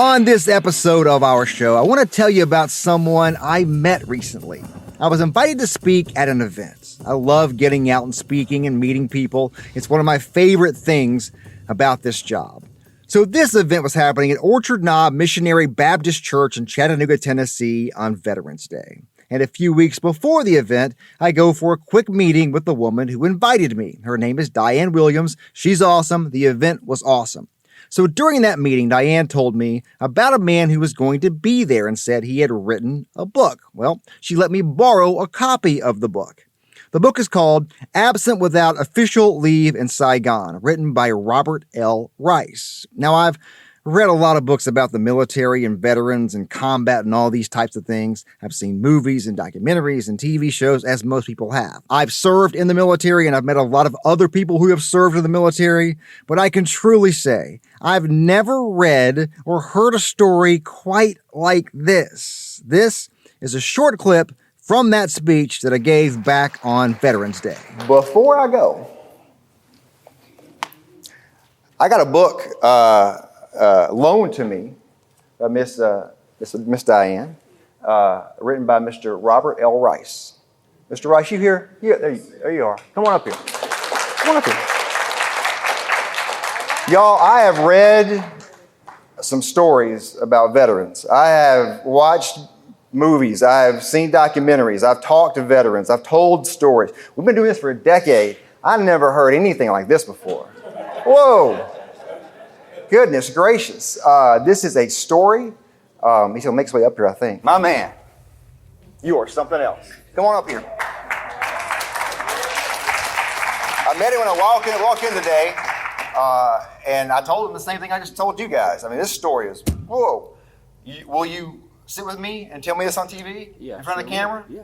On this episode of our show, I want to tell you about someone I met recently. I was invited to speak at an event. I love getting out and speaking and meeting people. It's one of my favorite things about this job. So this event was happening at Orchard Knob Missionary Baptist Church in Chattanooga, Tennessee on Veterans Day. And a few weeks before the event, I go for a quick meeting with the woman who invited me. Her name is Diane Williams. She's awesome. The event was awesome. So during that meeting, Diane told me about a man who was going to be there and said he had written a book. Well, she let me borrow a copy of the book. The book is called Absent Without Official Leave in Saigon, written by Robert L. Rice. Now, I've read a lot of books about the military and veterans and combat and all these types of things. I've seen movies and documentaries and TV shows, as most people have. I've served in the military, and I've met a lot of other people who have served in the military, but I can truly say I've never read or heard a story quite like this. This is a short clip from that speech that I gave back on Veterans Day. Before I go, I got a book loaned to me by Miss Diane, written by Mr. Robert L. Rice. Mr. Rice, you here? Yeah, there you are. Come on up here. Come on up here. Y'all, I have read some stories about veterans. I have watched movies. I have seen documentaries. I've talked to veterans. I've told stories. We've been doing this for a decade. I've never heard anything like this before. Whoa. Goodness gracious. This is a story. He's going to make his way up here, I think. My man, you are something else. Come on up here. I met him when I walked in today, and I told him the same thing I just told you guys. I mean, this story is, whoa. Will you sit with me and tell me this on TV? Yeah. In front of the camera? Yeah.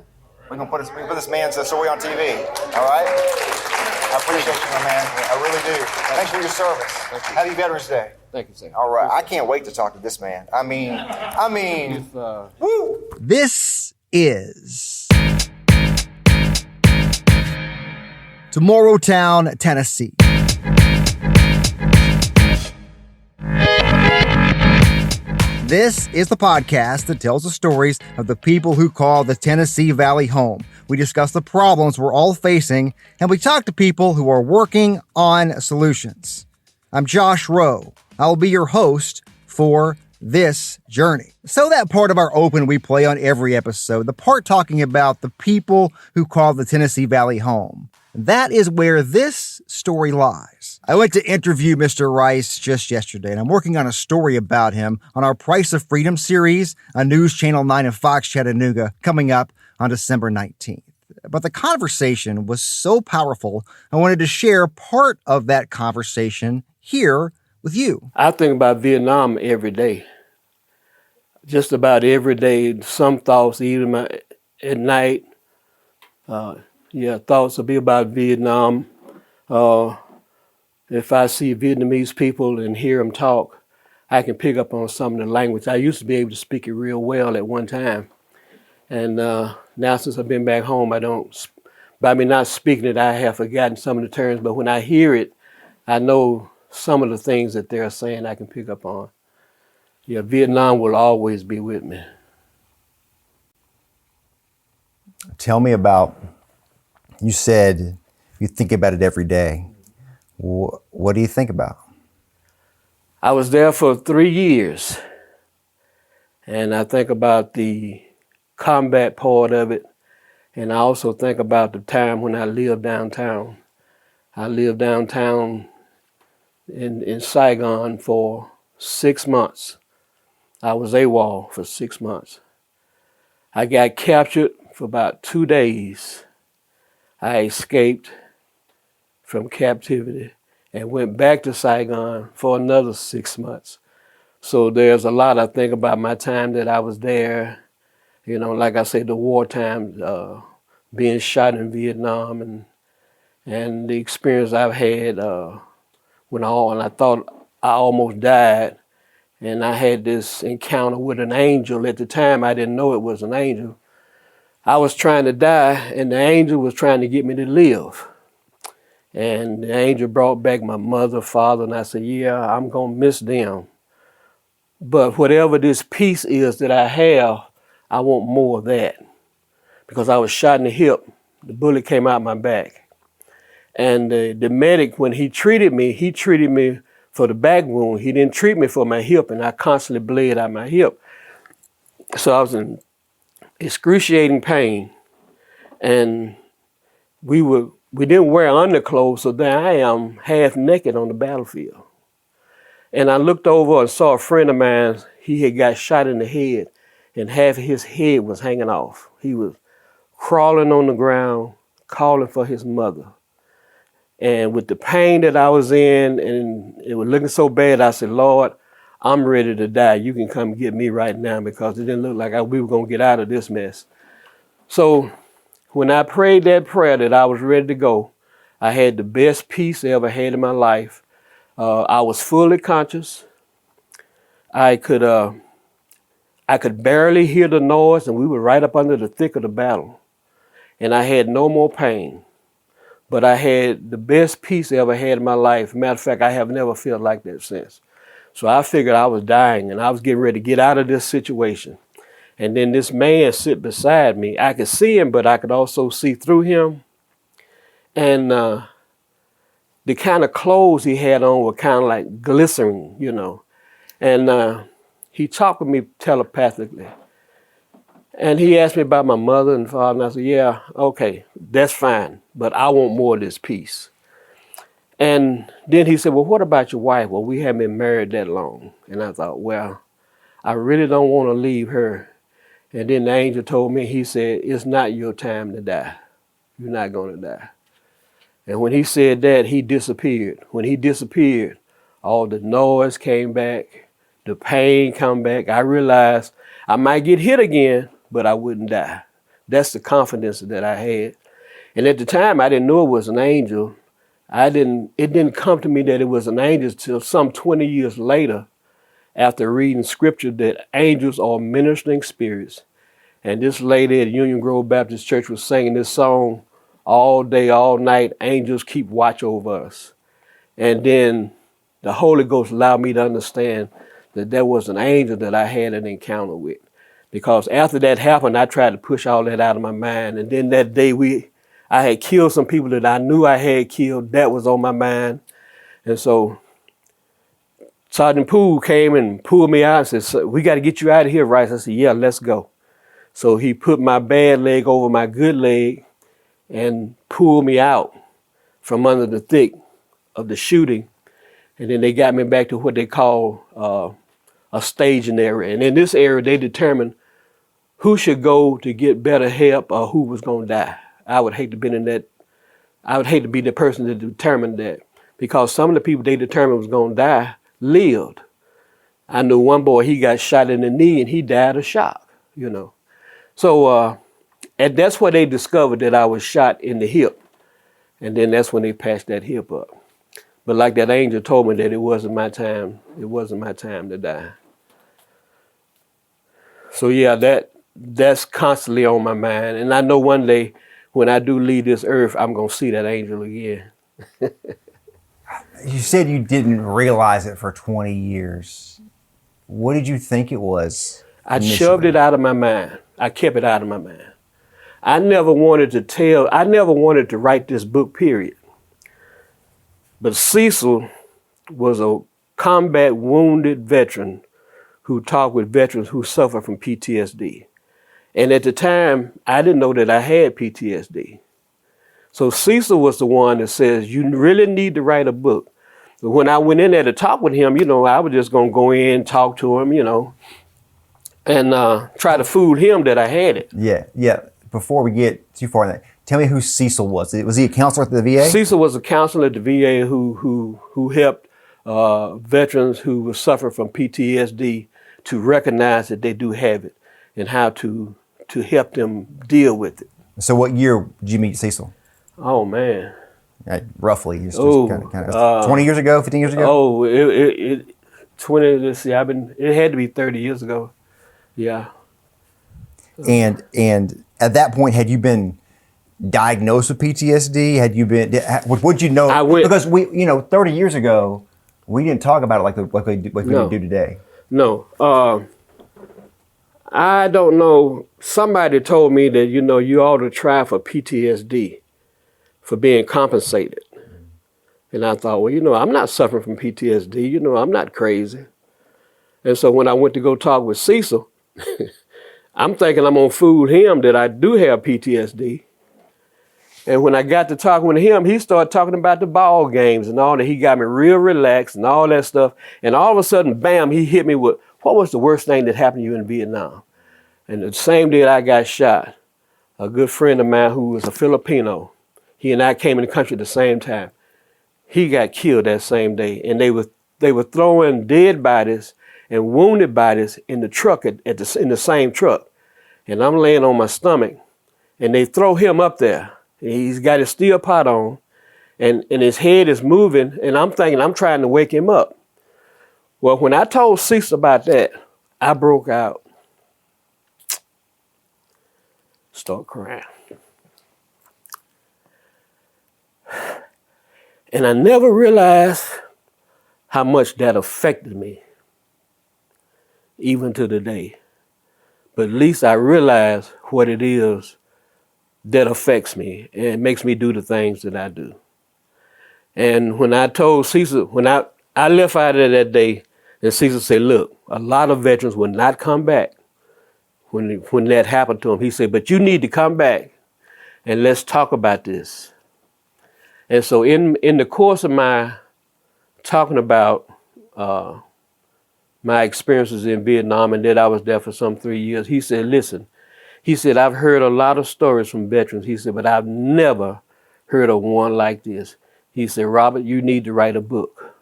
We're going to put this man's story on TV. All right? I appreciate you, my man. I really do. Thanks for your service. Happy Veterans Day. Thank you, sir. All right. I can't wait to talk to this man. I mean, woo! This is Tomorrowtown, Tennessee. This is the podcast that tells the stories of the people who call the Tennessee Valley home. We discuss the problems we're all facing, and we talk to people who are working on solutions. I'm Josh Rowe. I will be your host for this journey. So that part of our open we play on every episode, the part talking about the people who call the Tennessee Valley home. That is where this story lies. I went to interview Mr. Rice just yesterday, and I'm working on a story about him on our Price of Freedom series on NewsChannel 9 and Fox Chattanooga coming up on December 19th. But the conversation was so powerful, I wanted to share part of that conversation here with you. I think about Vietnam every day. Just about every day, some thoughts, even at night. Thoughts will be about Vietnam. If I see Vietnamese people and hear them talk, I can pick up on some of the language. I used to be able to speak it real well at one time. And now since I've been back home, by me not speaking it, I have forgotten some of the terms. But when I hear it, I know some of the things that they're saying I can pick up on. Yeah, Vietnam will always be with me. Tell me about, you said you think about it every day. What do you think about? I was there for 3 years, and I think about the combat part of it, and I also think about the time when I lived downtown. I lived downtown in Saigon for 6 months. I was AWOL for 6 months. I got captured for about 2 days. I escaped from captivity and went back to Saigon for another 6 months. So there's a lot I think about my time that I was there. You know, like I say, the wartime, being shot in Vietnam and the experience I've had when I thought I almost died. And I had this encounter with an angel. At the time, I didn't know it was an angel. I was trying to die, and the angel was trying to get me to live. And the angel brought back my mother, father, and I said, yeah, I'm going to miss them. But whatever this peace is that I have, I want more of that. Because I was shot in the hip. The bullet came out my back. And the medic, when he treated me for the back wound. He didn't treat me for my hip, and I constantly bled out my hip. So I was in excruciating pain. And we didn't wear underclothes, so there I am half naked on the battlefield. And I looked over and saw a friend of mine, he had got shot in the head, and half of his head was hanging off. He was crawling on the ground, calling for his mother. And with the pain that I was in, and it was looking so bad, I said, Lord, I'm ready to die. You can come get me right now, because it didn't look like we were going to get out of this mess. So when I prayed that prayer that I was ready to go, I had the best peace I ever had in my life. I was fully conscious. I could barely hear the noise, and we were right up under the thick of the battle. And I had no more pain. But I had the best peace I ever had in my life. Matter of fact, I have never felt like that since. So I figured I was dying, and I was getting ready to get out of this situation. And then this man sit beside me. I could see him, but I could also see through him. And the kind of clothes he had on were kind of like glistening, you know. And he talked with me telepathically. And he asked me about my mother and father, and I said, yeah, okay, that's fine, but I want more of this peace. And then he said, well, what about your wife? Well, we haven't been married that long. And I thought, well, I really don't want to leave her. And then the angel told me, he said, it's not your time to die. You're not going to die. And when he said that, he disappeared. When he disappeared, all the noise came back, the pain come back. I realized I might get hit again, but I wouldn't die. That's the confidence that I had. And at the time, I didn't know it was an angel. It didn't come to me that it was an angel till some 20 years later, after reading scripture, that angels are ministering spirits. And this lady at Union Grove Baptist Church was singing this song all day, all night, angels keep watch over us. And then the Holy Ghost allowed me to understand that there was an angel that I had an encounter with. Because after that happened, I tried to push all that out of my mind. And then that day I had killed some people that I knew I had killed. That was on my mind. And so Sergeant Poole came and pulled me out and said, we got to get you out of here, Rice. I said, yeah, let's go. So he put my bad leg over my good leg and pulled me out from under the thick of the shooting. And then they got me back to what they call a staging area. And in this area, they determined who should go to get better help or who was going to die. I would hate to be the person that determined that, because some of the people they determined was going to die lived. I knew one boy, he got shot in the knee and he died of shock, you know. So, and that's where they discovered that I was shot in the hip. And then that's when they patched that hip up. But like that angel told me that it wasn't my time to die. So yeah, that's constantly on my mind. And I know one day when I do leave this earth, I'm going to see that angel again. You said you didn't realize it for 20 years. What did you think it was? I shoved it out of my mind. I kept it out of my mind. I never wanted to write this book, period. But Cecil was a combat wounded veteran who talked with veterans who suffer from PTSD. And at the time, I didn't know that I had PTSD. So Cecil was the one that says, you really need to write a book. But when I went in there to talk with him, you know, I was just going to go in, talk to him, you know, and try to fool him that I had it. Yeah. Before we get too far in that, tell me who Cecil was. Was he a counselor at the VA? Cecil was a counselor at the VA who helped veterans who suffer from PTSD to recognize that they do have it and how to help them deal with it. So what year did you meet Cecil? Oh, man. Roughly. Just kind of 20 years ago, 15 years ago? Oh, it 20, let's see, it had to be 30 years ago. Yeah. And at that point, had you been diagnosed with PTSD? What'd you know? Because 30 years ago, we didn't talk about it like we do today. No. I don't know. Somebody told me that, you ought to try for PTSD, for being compensated. And I thought, well, I'm not suffering from PTSD. I'm not crazy. And so when I went to go talk with Cecil, I'm thinking I'm going to fool him that I do have PTSD. And when I got to talking with him, he started talking about the ball games and all that. He got me real relaxed and all that stuff. And all of a sudden, bam, he hit me with, what was the worst thing that happened to you in Vietnam? And the same day that I got shot, a good friend of mine who was a Filipino, he and I came in the country at the same time. He got killed that same day. And they were throwing dead bodies and wounded bodies in the truck, in the same truck. And I'm laying on my stomach, and they throw him up there. He's got his steel pot on, and his head is moving, and I'm thinking I'm trying to wake him up. Well, when I told Cecil about that, I broke out, start crying. And I never realized how much that affected me, even to today. But at least I realize what it is that affects me and makes me do the things that I do. And when I told Cecil, when I left out of there that day, and Cecil said, look, a lot of veterans will not come back when that happened to them. He said, but you need to come back and let's talk about this. And so in the course of my talking about my experiences in Vietnam and that I was there for some 3 years, he said, listen, he said, I've heard a lot of stories from veterans. He said, but I've never heard of one like this. He said, Robert, you need to write a book.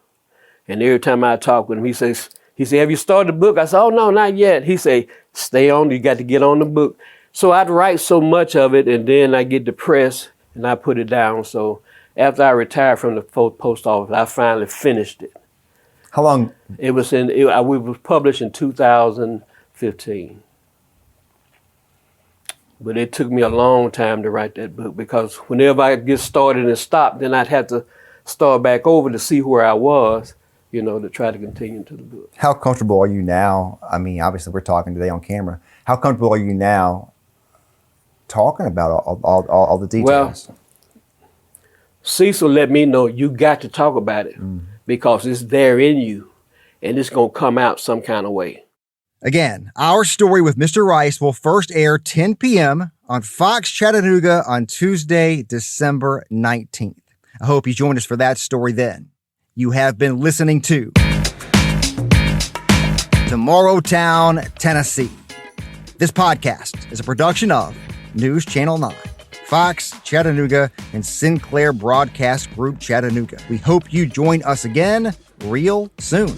And every time I talk with him, he said, have you started the book? I said, oh, no, not yet. He said, stay on, you got to get on the book. So I'd write so much of it, and then I get depressed, and I put it down. So after I retired from the post office, I finally finished it. How long? It was published in 2015. But it took me a long time to write that book, because whenever I get started and stop, then I'd have to start back over to see where I was, to try to continue to the book. How comfortable are you now? I mean, obviously we're talking today on camera. How comfortable are you now talking about all the details? Well, Cecil let me know you got to talk about it because it's there in you and it's going to come out some kind of way. Again, our story with Mr. Rice will first air 10 p.m. on Fox Chattanooga on Tuesday, December 19th. I hope you join us for that story then. You have been listening to Tomorrowtown, Tennessee. This podcast is a production of News Channel 9, Fox Chattanooga, and Sinclair Broadcast Group Chattanooga. We hope you join us again real soon.